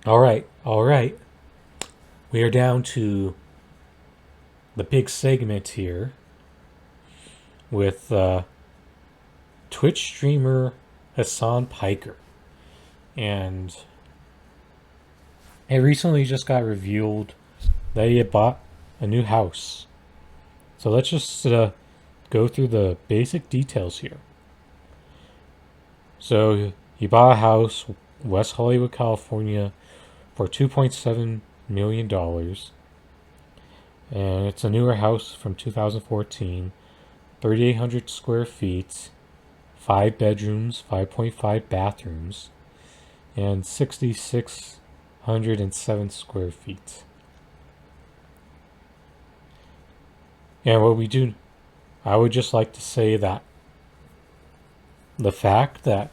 All right. We are down to the big segment here with Twitch streamer Hasan Piker. And it recently just got revealed that he had bought a new house. So let's just go through the basic details here. So he bought a house, West Hollywood, California, for $2.7 million. And it's a newer house from 2014, 3,800 square feet, 5 bedrooms, 5.5 bathrooms, and 6,607 square feet. And what we do, I would just like to say that the fact that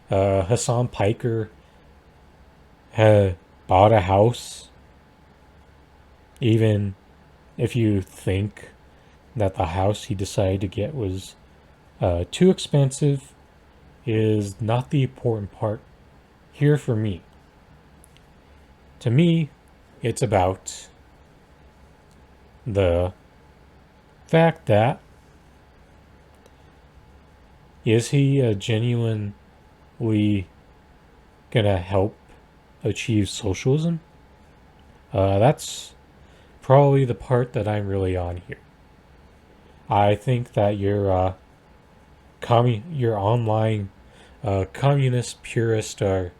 Hasan Piker had bought a house, even if you think that the house he decided to get was too expensive, is not the important part here for me. To me, it's about the fact that is he genuinely gonna help achieve socialism? That's probably the part that I'm really on here. I think that your online communist purists are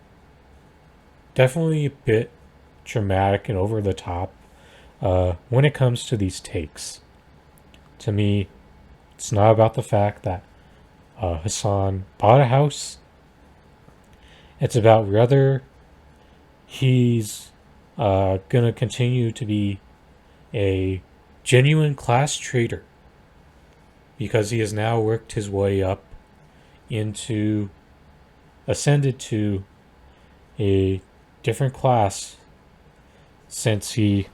definitely a bit dramatic and over the top when it comes to these takes. To me, it's not about the fact that Hassan bought a house. It's about whether he's gonna continue to be a genuine class traitor because he has now worked his way up into ascended to a different class since he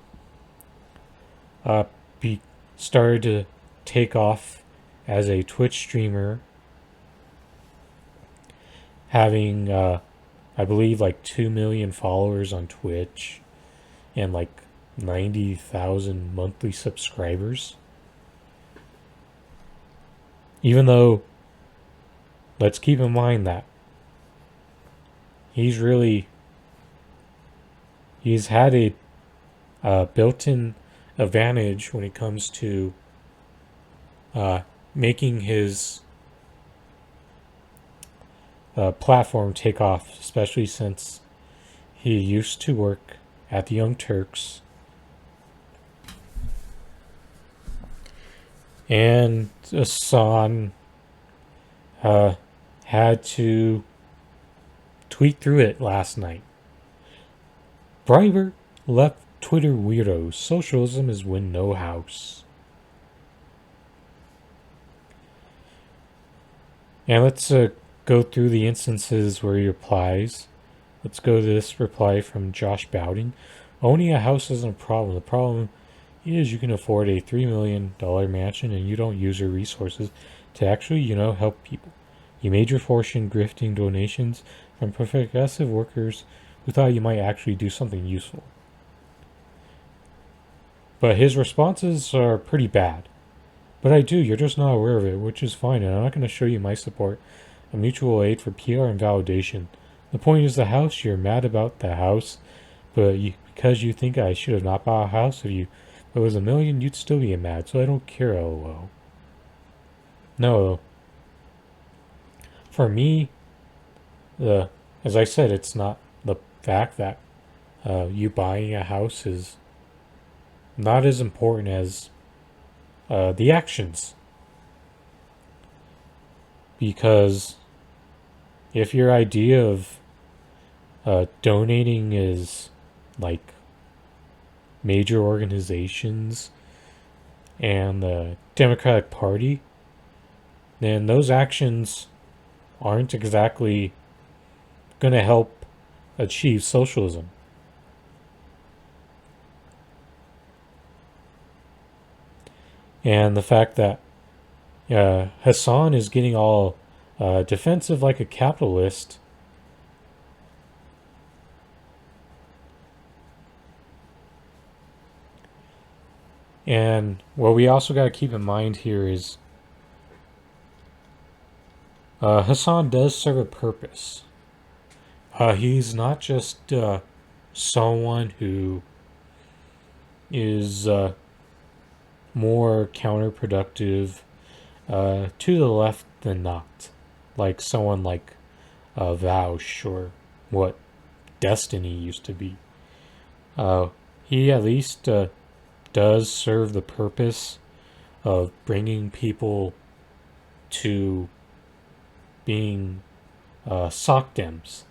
uh, be, started to take off as a Twitch streamer, having I believe like 2 million followers on Twitch and like 90,000 monthly subscribers. Even though, let's keep in mind that he's really he's had a built-in advantage when it comes to uh, making his platform take off, especially since he used to work at the Young Turks and Hassan uh, had to tweet through it last night. Briber left Twitter weirdos. Socialism is win no house. And let's go through the instances where he replies. Let's go to this reply from Josh Bowden. Owning a house isn't a problem. The problem is you can afford a $3 million mansion and you don't use your resources to actually, help people. You made your fortune grifting donations from progressive workers who thought you might actually do something useful. But his responses are pretty bad. But I do, you're just not aware of it, which is fine, and I'm not going to show you my support of mutual aid for PR and validation. The point is the house, you're mad about the house, but because you think I should have not bought a house, if it was a million, you'd still be mad, so I don't care, lol. No. For me, as I said, it's not the fact that you buying a house is not as important as the actions. Because if your idea of donating is like major organizations and the Democratic Party, then those actions aren't exactly going to help achieve socialism. And the fact that Hassan is getting all defensive like a capitalist And what we also got to keep in mind here is Hasan does serve a purpose. He's not just someone who is more counterproductive to the left than not. Like someone like Vaush or what Destiny used to be. He at least does serve the purpose of bringing people to being SOCDEMs,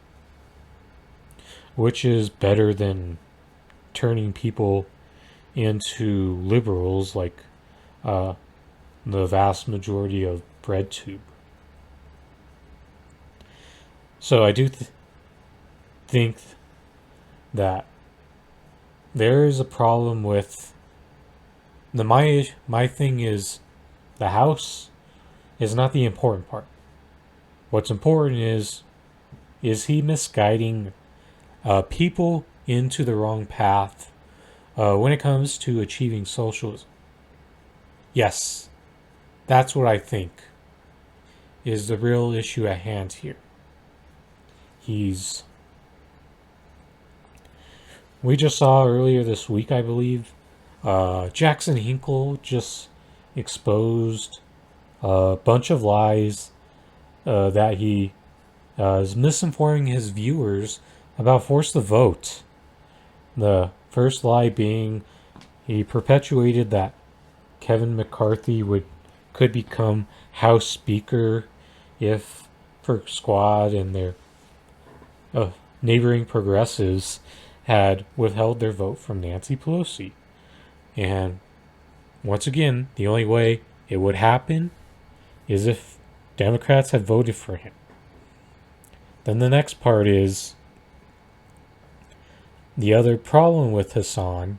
which is better than turning people into liberals like uh, the vast majority of BreadTube. So I do think that there is a problem with my thing is the house is not the important part. What's important is he misguiding people into the wrong path when it comes to achieving socialism? Yes, that's what I think is the real issue at hand here. He's. We just saw earlier this week, I believe, Jackson Hinkle just exposed a bunch of lies that he is misinforming his viewers about force the vote. The first lie being he perpetuated that Kevin McCarthy could become House Speaker if Squad and their neighboring progressives had withheld their vote from Nancy Pelosi. And once again, the only way it would happen is if Democrats had voted for him. Then the next part is the other problem with Hasan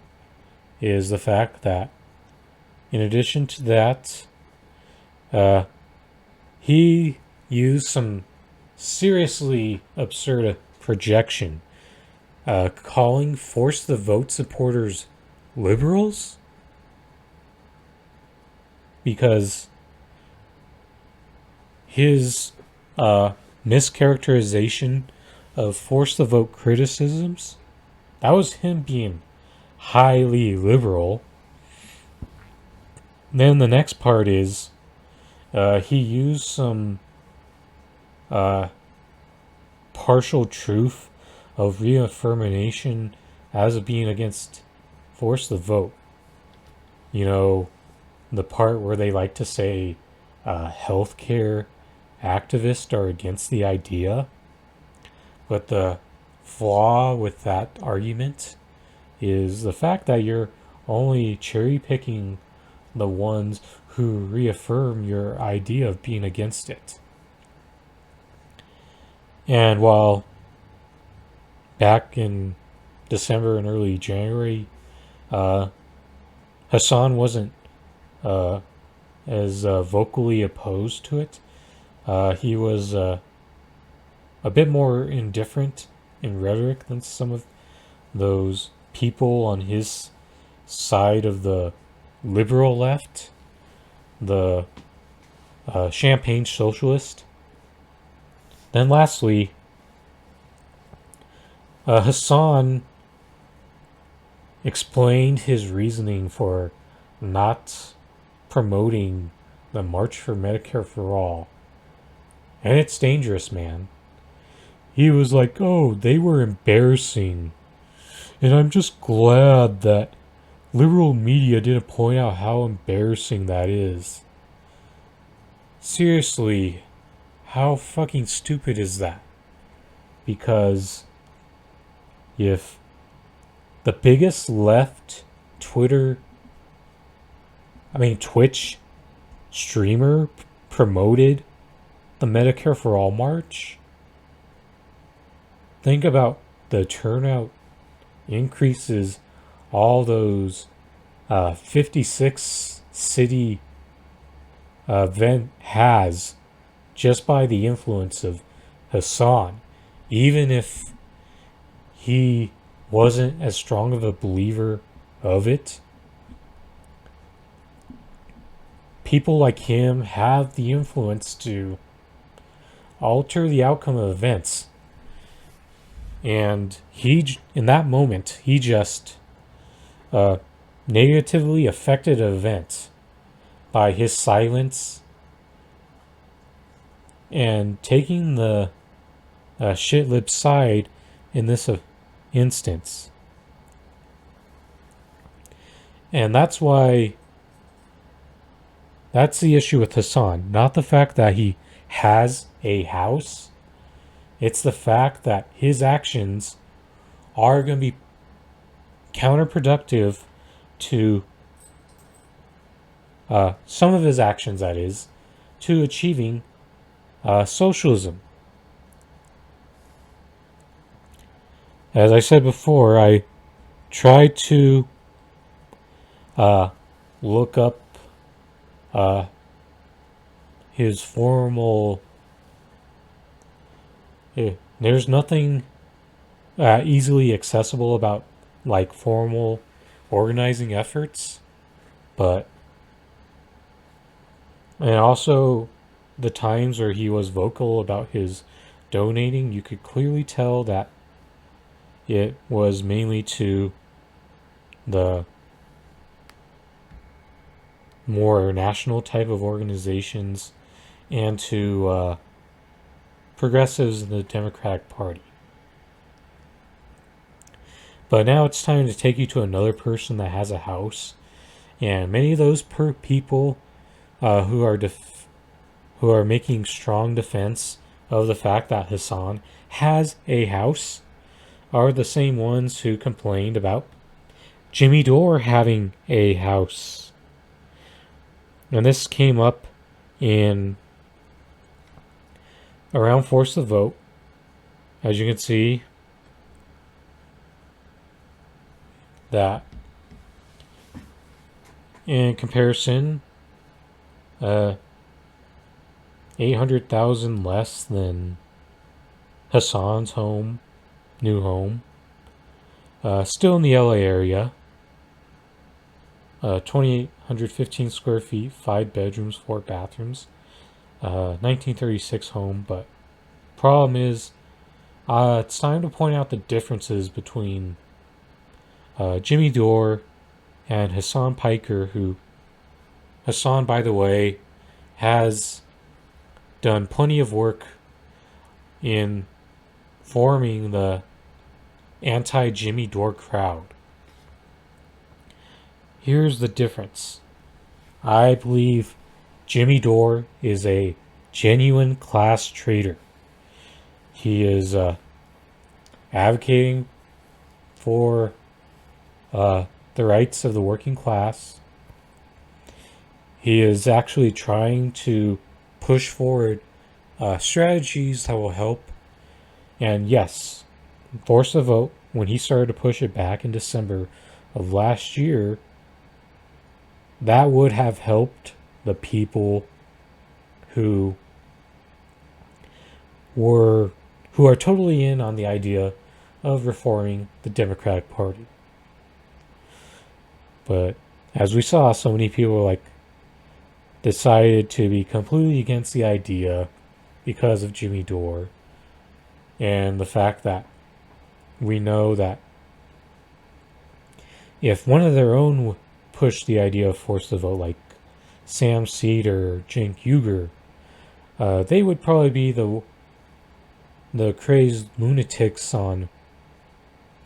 is the fact that in addition to that, he used some seriously absurd projection, calling Force the Vote supporters liberals? Because his mischaracterization of Force the Vote criticisms, that was him being highly liberal. Then the next part is he used some partial truth of reaffirmation as being against force the vote. You know, the part where they like to say healthcare activists are against the idea. But the flaw with that argument is the fact that you're only cherry picking the ones who reaffirm your idea of being against it. And while back in December and early January, Hasan wasn't as vocally opposed to it. He was a bit more indifferent in rhetoric than some of those people on his side of the liberal left, the champagne socialist. Then lastly, Hasan explained his reasoning for not promoting the March for Medicare for All. And it's dangerous, man. He was like, oh, they were embarrassing. And I'm just glad that liberal media didn't point out how embarrassing that is. Seriously, how fucking stupid is that? Because if the biggest left Twitch streamer promoted the Medicare for All march, think about the turnout increases all those 56 city event has just by the influence of Hasan, even if he wasn't as strong of a believer of it. people like him have the influence to alter the outcome of events. And in that moment, he just uh, negatively affected events by his silence and taking the shit-lib side in this instance. And that's the issue with Hasan. Not the fact that he has a house. It's the fact that his actions are going to be counterproductive to some of his actions, that is, to achieving socialism. As I said before, I tried to look up his formal. There's nothing easily accessible about like formal organizing efforts, but and also the times where he was vocal about his donating, you could clearly tell that it was mainly to the more national type of organizations and to progressives in the Democratic Party. But now it's time to take you to another person that has a house, and many of those people who are making strong defense of the fact that Hasan has a house are the same ones who complained about Jimmy Dore having a house. And this came up in around Force the Vote. As you can see, that in comparison, 800,000 less than Hasan's new home. Still in the LA area. 2,815 square feet, 5 bedrooms, 4 bathrooms. 1936 home, but problem is, it's time to point out the differences between Jimmy Dore and Hasan Piker, who Hasan, by the way, has done plenty of work in forming the anti-Jimmy Dore crowd. Here's the difference. I believe Jimmy Dore is a genuine class traitor. He is advocating for the rights of the working class. He is actually trying to push forward strategies that will help. And yes, Force the Vote, when he started to push it back in December of last year, that would have helped the people who are totally in on the idea of reforming the Democratic Party. But as we saw, so many people decided to be completely against the idea because of Jimmy Dore and the fact that we know that if one of their own pushed the idea of Force the Vote, like Sam Seed or Cenk Uygur, they would probably be the crazed lunatics on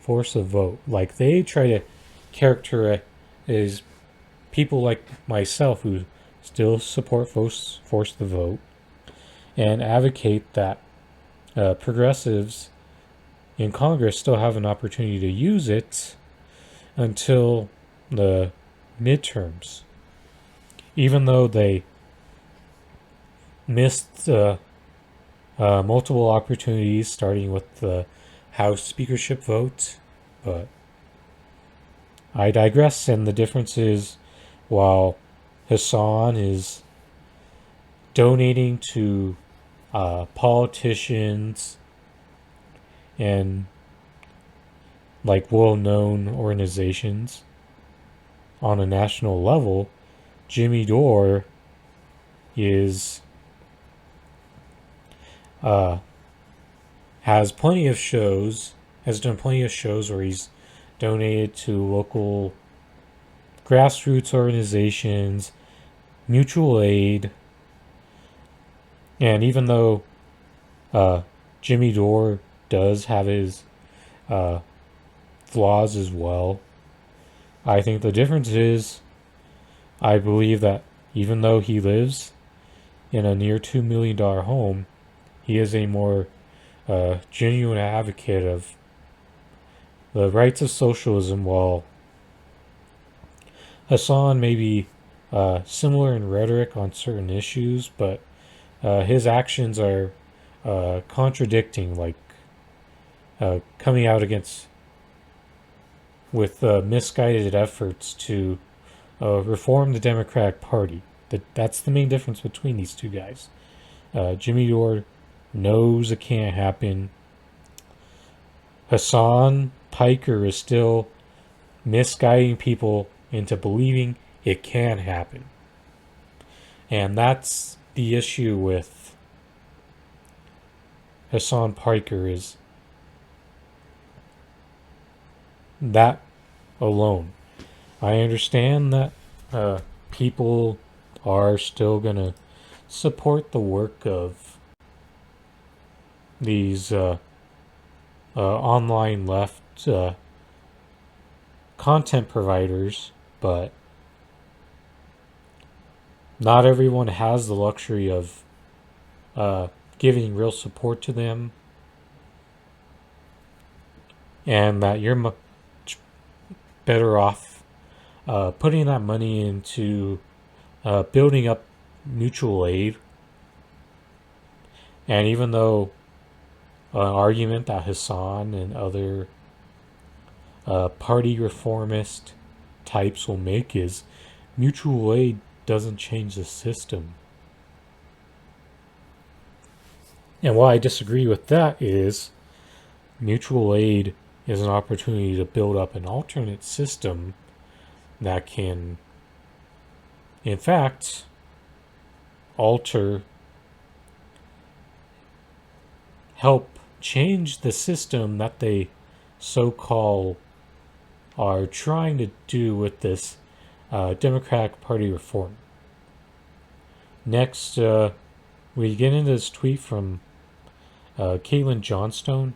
Force the Vote. Like, they try to characterize people like myself who still support Force the Vote and advocate that progressives in Congress still have an opportunity to use it until the midterms, even though they missed multiple opportunities, starting with the House speakership vote. But I digress, and the difference is, while Hasan is donating to politicians and well-known organizations on a national level, Jimmy Dore is uh, has plenty of shows, has done plenty of shows where he's donated to local grassroots organizations, mutual aid, and even though uh, Jimmy Dore does have his uh, flaws as well, I think the difference is I believe that even though he lives in a near $2 million home, he is a more genuine advocate of the rights of socialism, while Hasan may be similar in rhetoric on certain issues, but his actions are contradicting, like coming out against with misguided efforts to reform the Democratic Party. That's the main difference between these two guys. Jimmy Dore knows it can't happen. Hasan Piker is still misguiding people into believing it can happen. And that's the issue with Hasan Piker, is that alone. I understand that people are still going to support the work of these online left content providers, but not everyone has the luxury of giving real support to them, and that you're much better off putting that money into building up mutual aid. And even though an argument that Hasan and other party reformist types will make is mutual aid doesn't change the system. And why I disagree with that is mutual aid is an opportunity to build up an alternate system that can, in fact, help change the system that they so-called are trying to do with this Democratic Party reform. Next, we get into this tweet from Caitlin Johnstone.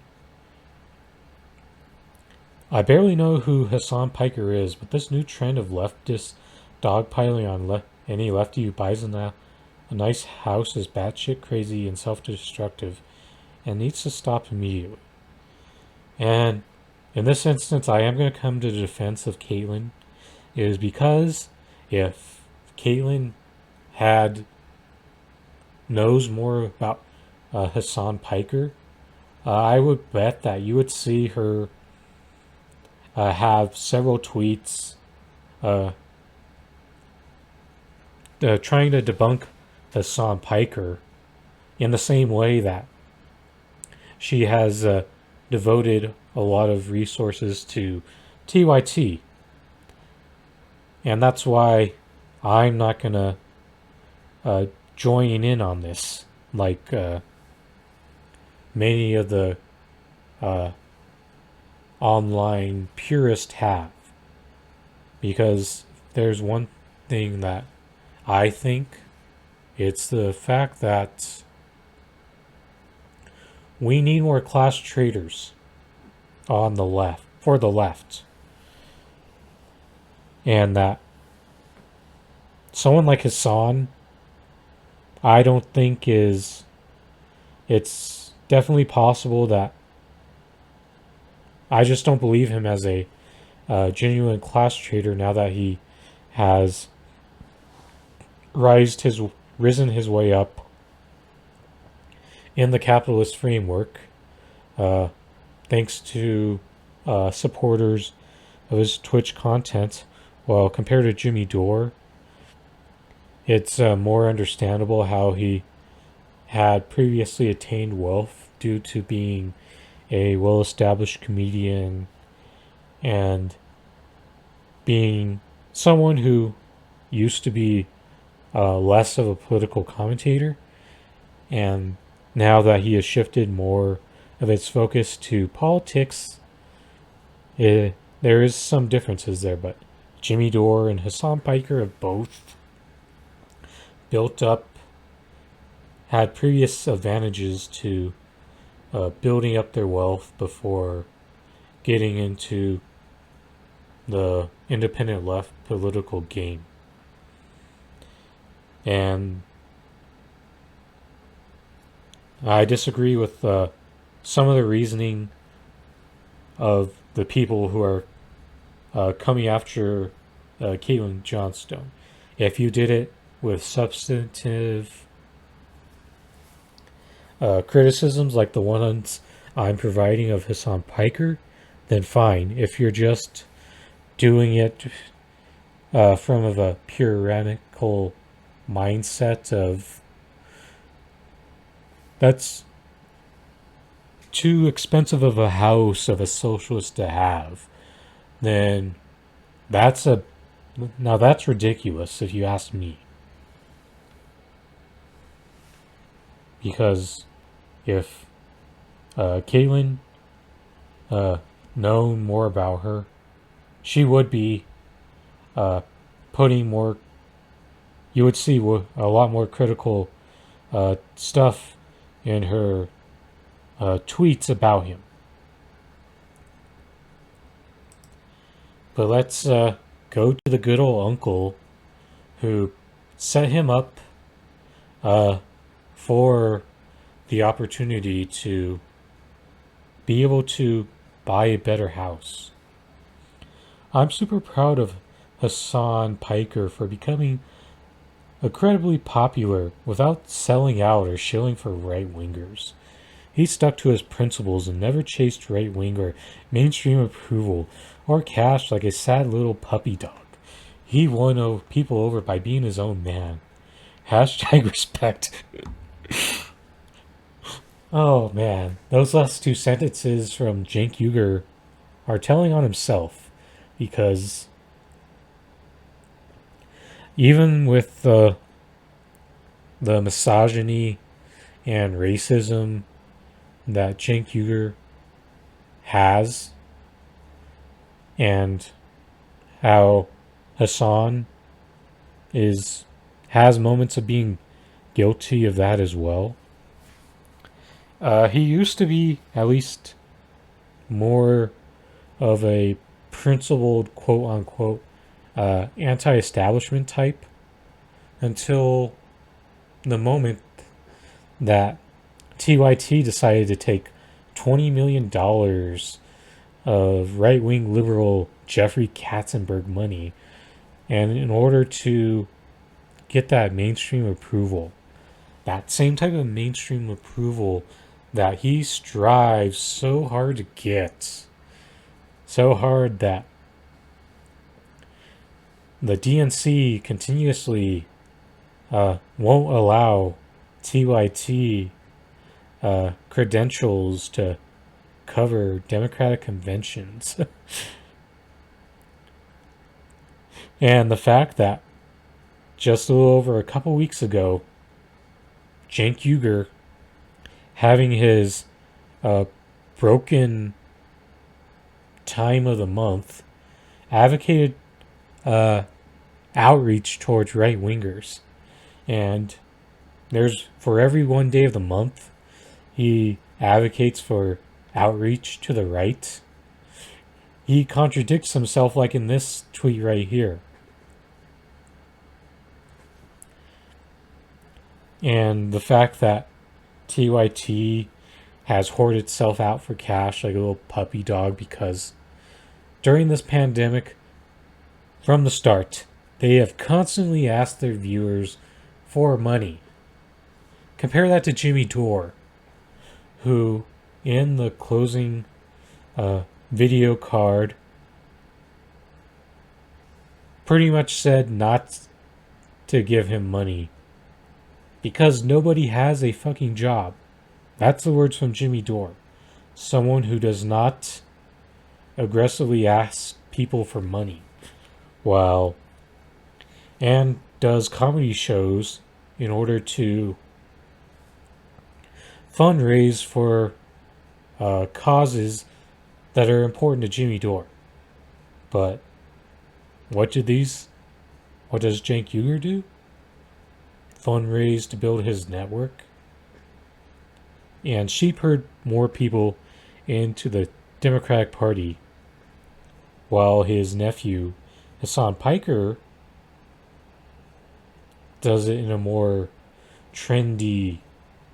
I barely know who Hasan Piker is, but this new trend of leftists dogpiling on any lefty who buys a nice house is batshit crazy and self-destructive and needs to stop immediately. And in this instance, I am going to come to the defense of Caitlin, is because if Caitlin knows more about Hasan Piker, I would bet that you would see her have several tweets trying to debunk Hasan Piker in the same way that she has devoted a lot of resources to TYT. And that's why I'm not going to join in on this like many of the online purists have. Because there's one thing that I think, it's the fact that we need more class traders on the left, for the left. And that someone like Hasan, I don't think it's definitely possible that, I just don't believe him as a genuine class trader now that he has risen his way up in the capitalist framework, thanks to supporters of his Twitch content. Well, compared to Jimmy Dore, it's more understandable how he had previously attained wealth due to being a well-established comedian and being someone who used to be less of a political commentator, and now that he has shifted more of its focus to politics, there is some differences there. But Jimmy Dore and Hasan Piker have both built up, had previous advantages to building up their wealth before getting into the independent left political game. And I disagree with some of the reasoning of the people who are coming after Caitlin Johnstone. If you did it with substantive criticisms like the ones I'm providing of Hasan Piker, then fine. If you're just doing it from of a puritanical mindset of that's too expensive of a house of a socialist to have, then that's a now that's ridiculous if you ask me. Because if Caitlin known more about her, she would be putting more. You would see a lot more critical stuff in her tweets about him. But let's go to the good old uncle who set him up for the opportunity to be able to buy a better house. I'm super proud of Hasan Piker for becoming incredibly popular without selling out or shilling for right-wingers. He stuck to his principles and never chased right-wing or mainstream approval or cash like a sad little puppy dog. He won people over by being his own man. Hashtag respect. Oh man, those last two sentences from Cenk Uygur are telling on himself, because even with the misogyny and racism that Cenk Uygur has, and how Hasan has moments of being guilty of that as well. He used to be at least more of a principled, quote unquote, anti-establishment type until the moment that TYT decided to take $20 million of right-wing liberal Jeffrey Katzenberg money, and in order to get that mainstream approval, that same type of mainstream approval that he strives so hard to get, so hard that the DNC continuously won't allow TYT credentials to cover Democratic conventions. And the fact that just a little over a couple weeks ago, Cenk Uygur, having his broken time of the month, advocated outreach towards right wingers. And there's, for every one day of the month, he advocates for outreach to the right. He contradicts himself, like in this tweet right here. And the fact that TYT has hoarded itself out for cash like a little puppy dog, because during this pandemic, from the start, they have constantly asked their viewers for money. Compare that to Jimmy Dore, who, in the closing video card, pretty much said not to give him money because nobody has a fucking job. That's the words from Jimmy Dore. Someone who does not aggressively ask people for money. Well, and does comedy shows in order to fundraise for causes that are important to Jimmy Dore. But what did these? What does Cenk Uygur do? Fundraise to build his network, and shepherd more people into the Democratic Party, while his nephew Hasan Piker does it in a more trendy,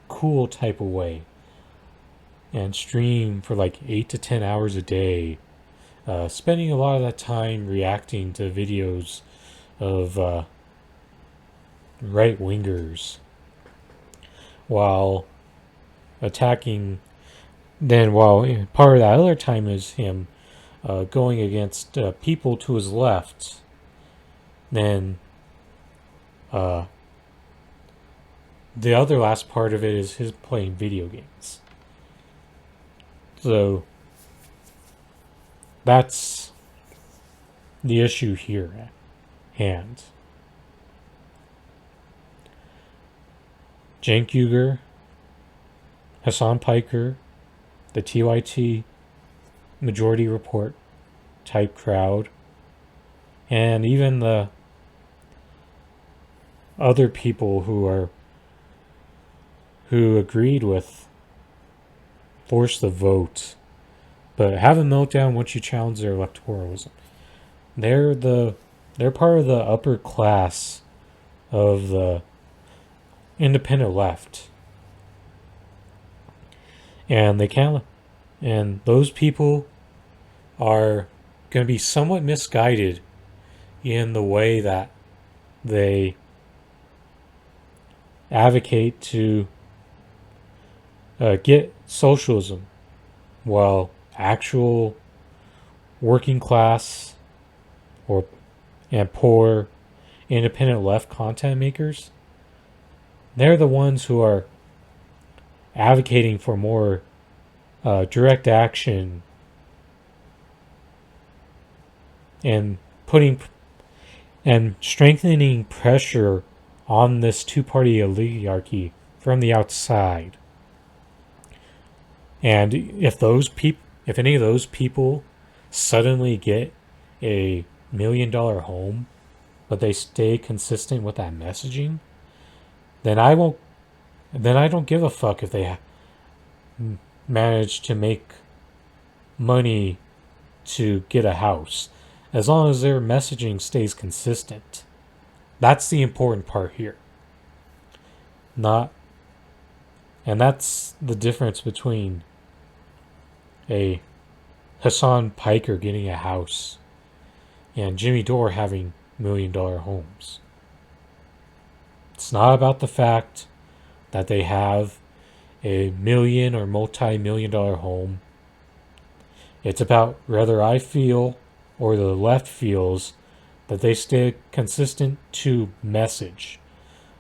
cool type of way, and stream for like 8 to 10 hours a day, spending a lot of that time reacting to videos of right wingers while attacking. Then, while part of that other time is him going against people to his left, then the other last part of it is his playing video games. So that's the issue here at hand. Cenk Uygur, Hasan Piker, the TYT Majority Report type crowd, and even the other people who agreed with force the vote, but have a meltdown once you challenge their electoralism. They're part of the upper class of the independent left, and those people are going to be somewhat misguided in the way that they advocate to get socialism, while actual working class and poor independent left content makers, they're the ones who are advocating for more direct action and strengthening pressure on this two-party oligarchy from the outside. And if any of those people suddenly get $1 million home, but they stay consistent with that messaging, then I don't give a fuck if they manage to make money to get a house, as long as their messaging stays consistent. That's the important part here. And that's the difference between a Hasan Piker getting a house and Jimmy Dore having $1 million homes. It's not about the fact that they have a million or multi-million-dollar home. It's about whether I feel or the left feels that they stay consistent to message.